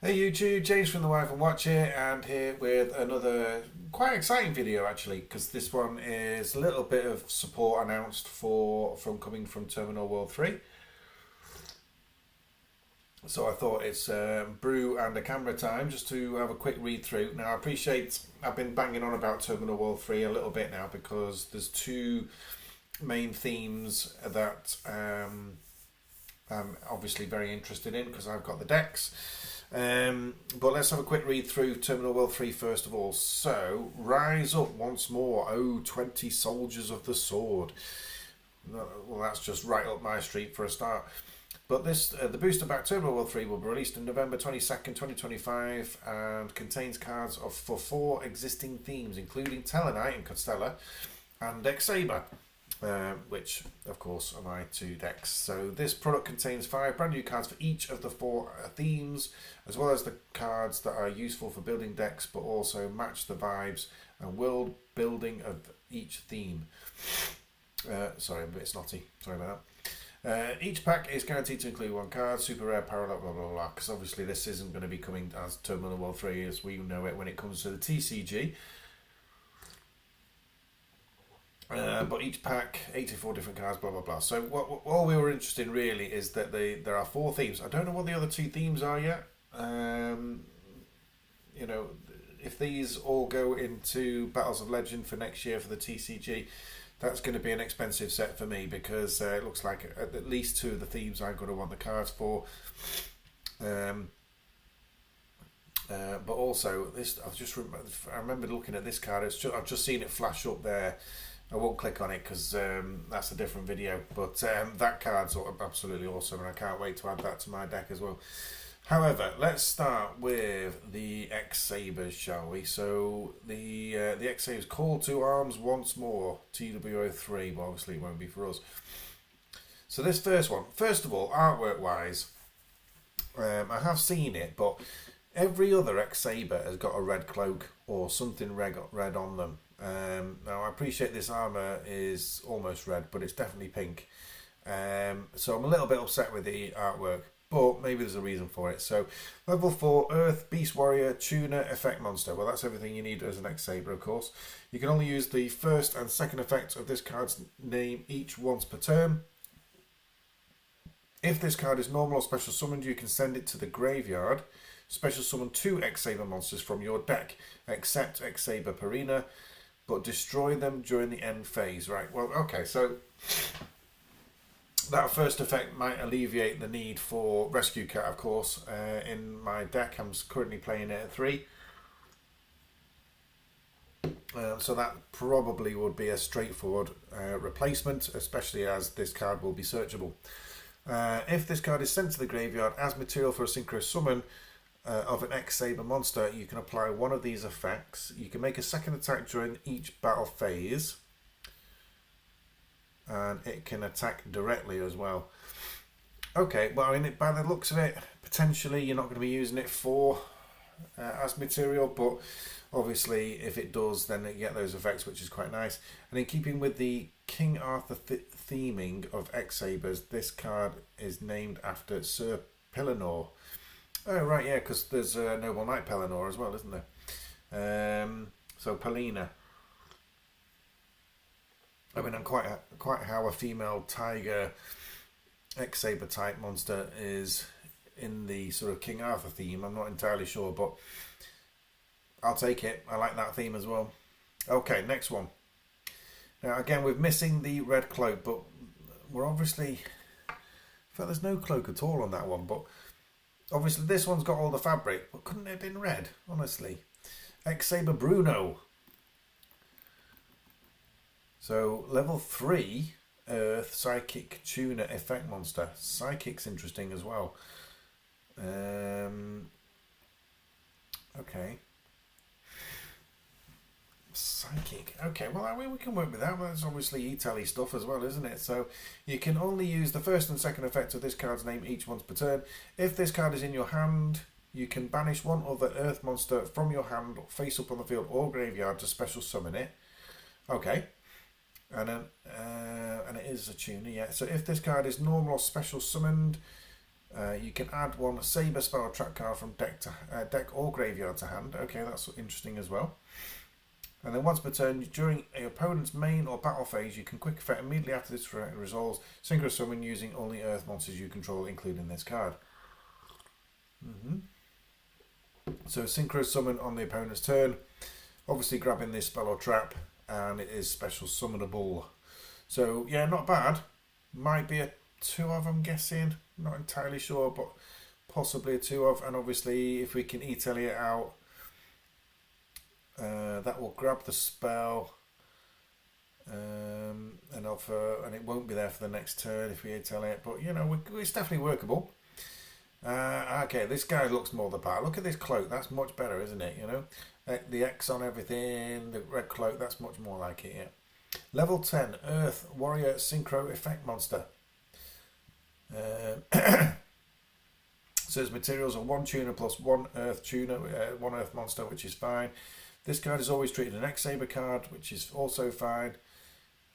Hey YouTube, James from the Wife and Watch here, and here with another quite exciting video actually, because this one is a little bit of support announced from coming from Terminal World 3. So I thought it's brew and a camera time just to have a quick read through. Now I appreciate I've been banging on about Terminal World 3 a little bit now because there's two main themes that I'm obviously very interested in because I've got the decks. But let's have a quick read through Terminal World 3 first of all. So, rise up once more, oh 20 soldiers of the sword. Well, that's just right up my street for a start. But the booster pack Terminal World 3 will be released on November 22nd, 2025 and contains cards for 4 existing themes, including Tellarknight and Constella and X-Saber. Which of course are my 2 decks. So this product contains 5 brand new cards for each of the 4 themes, as well as the cards that are useful for building decks but also match the vibes and world building of each theme. Sorry, I'm a bit snotty, sorry about that. Each pack is guaranteed to include 1 card, super rare, parallel, blah blah blah, because obviously this isn't going to be coming as Terminal World 3 as we know it when it comes to the TCG. But each pack, 84 different cards, blah blah blah. So all we were interested in really is that there are 4 themes. I don't know what the other 2 themes are yet. You know, if these all go into Battles of Legend for next year for the TCG, that's going to be an expensive set for me because it looks like at least 2 of the themes I'm going to want the cards for. But also this, I remember looking at this card. I've just seen it flash up there. I won't click on it because that's a different video, but that card's absolutely awesome and I can't wait to add that to my deck as well. However, let's start with the X-Sabers, shall we? So the X-Sabers call to arms once more, TWO3, but obviously it won't be for us. So this first one, first of all, artwork wise, I have seen it, but every other X-Saber has got a red cloak or something red on them. Now I appreciate this armour is almost red, but it's definitely pink. So I'm a little bit upset with the artwork, but maybe there's a reason for it. So level 4 Earth, Beast Warrior, Tuner, Effect Monster. Well, that's everything you need as an X-Saber, of course. You can only use the first and second effects of this card's name each once per turn. If this card is normal or special summoned, you can send it to the graveyard. Special summon 2 X-Saber monsters from your deck, except X-Saber Perina, but destroy them during the end phase. Right, well, okay, so that first effect might alleviate the need for Rescue Cat, of course. In my deck, I'm currently playing it at 3. So that probably would be a straightforward replacement, especially as this card will be searchable. If this card is sent to the graveyard as material for a synchro summon, of an X-Saber monster, you can apply one of these effects. You can make a second attack during each battle phase, and it can attack directly as well. Okay, well, I mean, by the looks of it, potentially you're not going to be using it for as material, but obviously if it does, then you get those effects, which is quite nice. And in keeping with the King Arthur theming of X-Sabers, this card is named after Sir Pellinor. Oh right, yeah, because there's Noble Knight Pellinor as well, isn't there? So Pelina. I mean, I'm quite how a female tiger X-Saber type monster is in the sort of King Arthur theme. I'm not entirely sure, but I'll take it. I like that theme as well. Okay, next one. Now again, we're missing the red cloak, but we're obviously, in fact, there's no cloak at all on that one, but obviously this one's got all the fabric, but couldn't it have been red, honestly? X-Saber Bruno. So level 3 Earth Psychic Tuner Effect Monster. Psychic's interesting as well. Okay. Psychic. Okay, well, I mean, we can work with that. That's obviously E-Tally stuff as well, isn't it? So you can only use the first and second effect of this card's name each once per turn. If this card is in your hand, you can banish one other Earth monster from your hand, face up on the field or graveyard to special summon it. Okay. And then, and it is a tuner, yeah. So if this card is normal or special summoned, You can add one Saber spell or trap card from deck or graveyard to hand. Okay, that's interesting as well. And then once per turn, during your opponent's main or battle phase, you can quick effect immediately after this resolves, synchro summon using only earth monsters you control, including this card. So synchro summon on the opponent's turn, obviously grabbing this spell or trap, and it is special summonable. So yeah, not bad. Might be a 2 of, I'm guessing. Not entirely sure, but possibly a 2 of. And obviously, if we can E-Telly it out, that will grab the spell, and it won't be there for the next turn if we E-Telly it. But you know, it's definitely workable. Okay, this guy looks more the part. Look at this cloak. That's much better, isn't it? You know, the X on everything, the red cloak. That's much more like it. Yeah. Level 10, Earth Warrior Synchro Effect Monster. Says materials are 1 tuner plus 1 Earth tuner, 1 Earth monster, which is fine. This card is always treated an X-Saber card, which is also fine,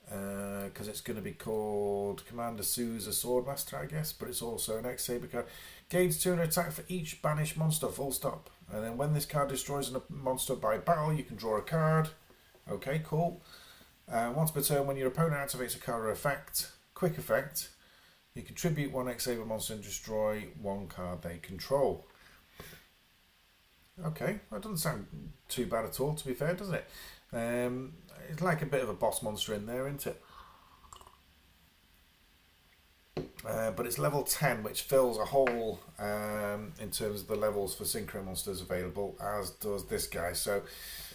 because it's going to be called Commander Souza Swordmaster, I guess, but it's also an X-Saber card. Gains 200 attack for each banished monster, full stop. And then when this card destroys a monster by battle, you can draw a card. Okay, cool. Once per turn, when your opponent activates a card or effect, quick effect, you contribute 1 X-Saber monster and destroy 1 card they control. Okay, that doesn't sound too bad at all, to be fair, does it? It's like a bit of a boss monster in there, isn't it? But it's level 10, which fills a hole in terms of the levels for synchro monsters available, as does this guy. So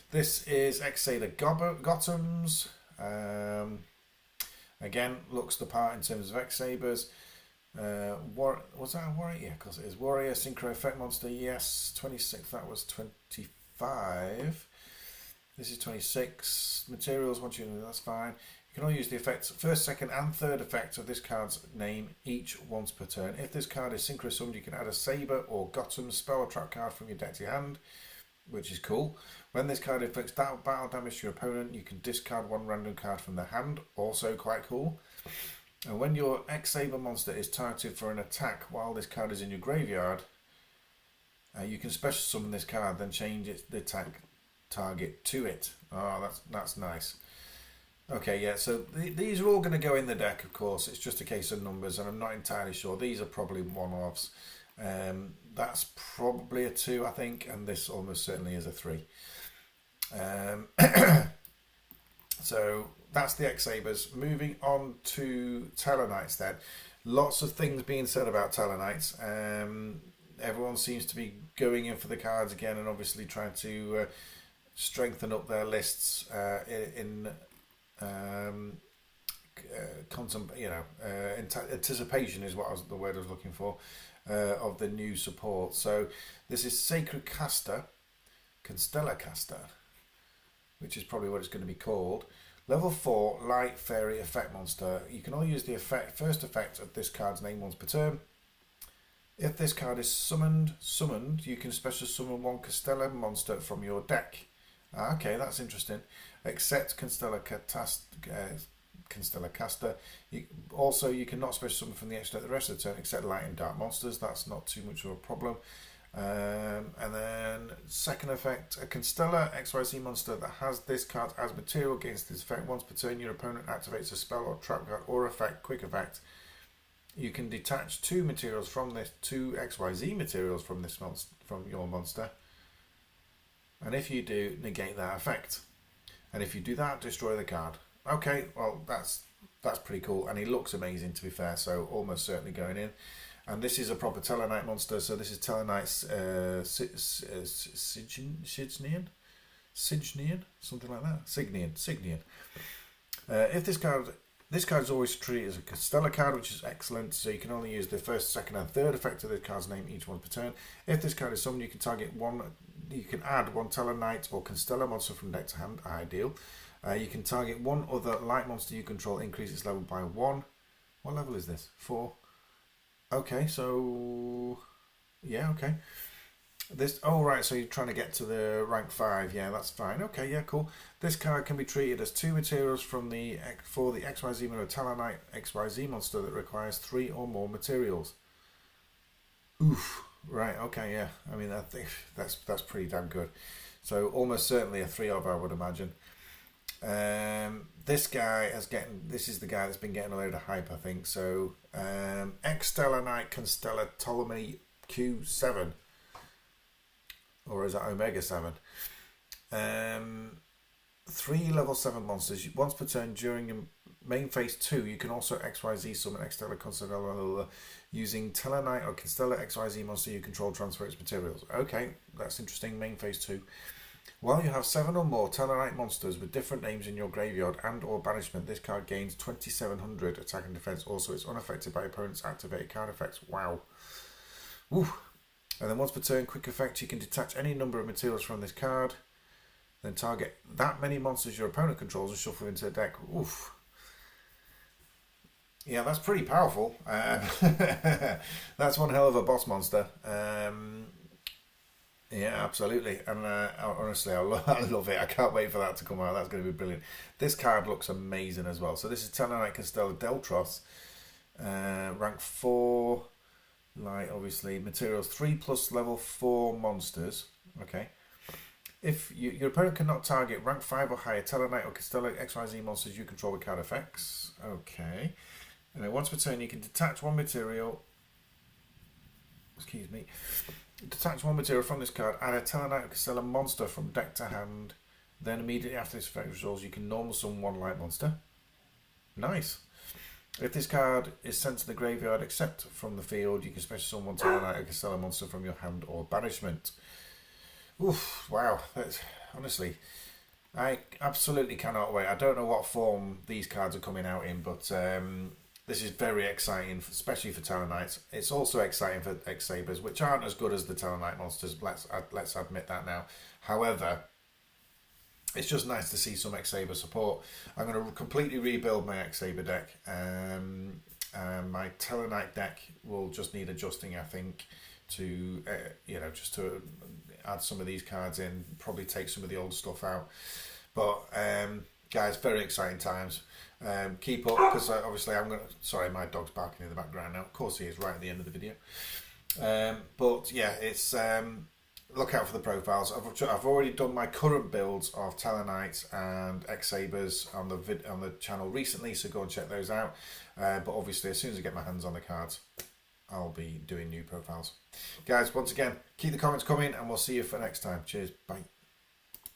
this is X-Saber Gothams. Again, looks the part in terms of X-Sabers. Was that a warrior? Yeah, because it is warrior synchro effect monster. Yes, 26. That was 25. This is 26. Materials, once you know, that's fine. You can only use the effects first, second, and third effect of this card's name each once per turn. If this card is synchro summoned, you can add a Saber or Gotham spell or trap card from your deck to your hand, which is cool. When this card inflicts battle damage to your opponent, you can discard 1 random card from the hand, also quite cool. And when your X-Saber monster is targeted for an attack while this card is in your graveyard, you can special summon this card, then change the attack target to it. Oh, that's nice. Okay, yeah, so these are all going to go in the deck, of course. It's just a case of numbers, and I'm not entirely sure. These are probably one-offs. That's probably a 2, I think, and this almost certainly is a 3. So that's the X-Sabers. Moving on to Tellarknights then. Lots of things being said about Tellarknights. Everyone seems to be going in for the cards again and obviously trying to strengthen up their lists anticipation is what the word I was looking for, of the new support. So this is Sacred Caster, Constellar Caster, which is probably what it's going to be called. Level 4, Light Fairy Effect Monster. You can only use the first effect of this card's name once per turn. If this card is summoned, you can special summon 1 Constellar monster from your deck. Okay, that's interesting. Except Constellar Caster. You cannot special summon from the extra the rest of the turn except light and dark monsters. That's not too much of a problem. And then second effect, a Constellar XYZ monster that has this card as material against this effect. Once per turn, your opponent activates a spell or trap card or effect, quick effect. You can detach 2 materials from this, 2 XYZ materials from this from your monster. And if you do, negate that effect. And if you do that, destroy the card. Okay, well that's pretty cool, and he looks amazing, to be fair. So almost certainly going in. And this is a proper Tellarknight monster. So this is Tellarknight's Signian, something like that. Signian. If this card is always treated as a Constellar card, which is excellent. So you can only use the first, second, and third effect of the card's name each one per turn. If this card is summoned, you can target 1. You can add 1 Tellarknight or Constellar monster from deck to hand. Ideal. You can target 1 other light monster you control, increase its level by 1. What level is this? 4. Okay, so yeah, okay. Right, so you're trying to get to the rank 5. Yeah, that's fine. Okay, yeah, cool. This card can be treated as 2 materials for the XYZ Tellarknight XYZ monster that requires 3 or more materials. Oof. Right. Okay. Yeah. I mean, I think that's pretty damn good. So almost certainly a 3 of, I would imagine. This guy has getting. This is the guy that's been getting a load of hype, I think. So Tellarknight Constellar Ptolemy Q7, or is that Omega 7? 3 level 7 monsters. Once per turn during your main phase 2, you can also XYZ summon X-Stellar Constellar using Tellarknight or Constellar XYZ monster you control, transfer its materials. Okay, that's interesting. Main phase 2. While you have 7 or more Tellarknight monsters with different names in your graveyard and or banishment, this card gains 2700 attack and defense. Also, it's unaffected by opponent's activated card effects. Wow. Woo. And then once per turn, quick effect, you can detach any number of materials from this card, then target that many monsters your opponent controls and shuffle into a deck. Oof. Yeah, that's pretty powerful. That's one hell of a boss monster. Yeah, absolutely. And honestly, I love it. I can't wait for that to come out. That's going to be brilliant. This card looks amazing as well. So this is Tellarknight Constellar Deltros, rank 4. Like, obviously, materials 3+ level 4 monsters. Okay. If your opponent cannot target rank 5 or higher Tellarknight or Constellar XYZ monsters you control with card effects. Okay. And then once per turn, you can detach one material. Excuse me. Detach one material from this card, add a Tellarknight or Constellar monster from deck to hand. Then immediately after this effect resolves, you can normal summon one light monster. Nice. If this card is sent to the graveyard except from the field, you can special summon one Tellarknight or Constellar monster from your hand or banishment. Oof, wow. That's, honestly, I absolutely cannot wait. I don't know what form these cards are coming out in, but this is very exciting, especially for Tellarknights. It's also exciting for X-Sabers, which aren't as good as the Tellarknight monsters. Let's admit that now. However, it's just nice to see some X-Saber support. I'm going to completely rebuild my X-Saber deck. My Tellarknight deck will just need adjusting, I think, to just to add some of these cards in, probably take some of the old stuff out. But guys, very exciting times. Keep up, because obviously sorry, my dog's barking in the background now. Of course he is, right at the end of the video. But yeah, it's look out for the profiles. I've already done my current builds of Tellarknights and X-Sabers on the channel recently, so go and check those out. But obviously, as soon as I get my hands on the cards, I'll be doing new profiles. Guys, once again, keep the comments coming, and we'll see you for next time. Cheers, bye.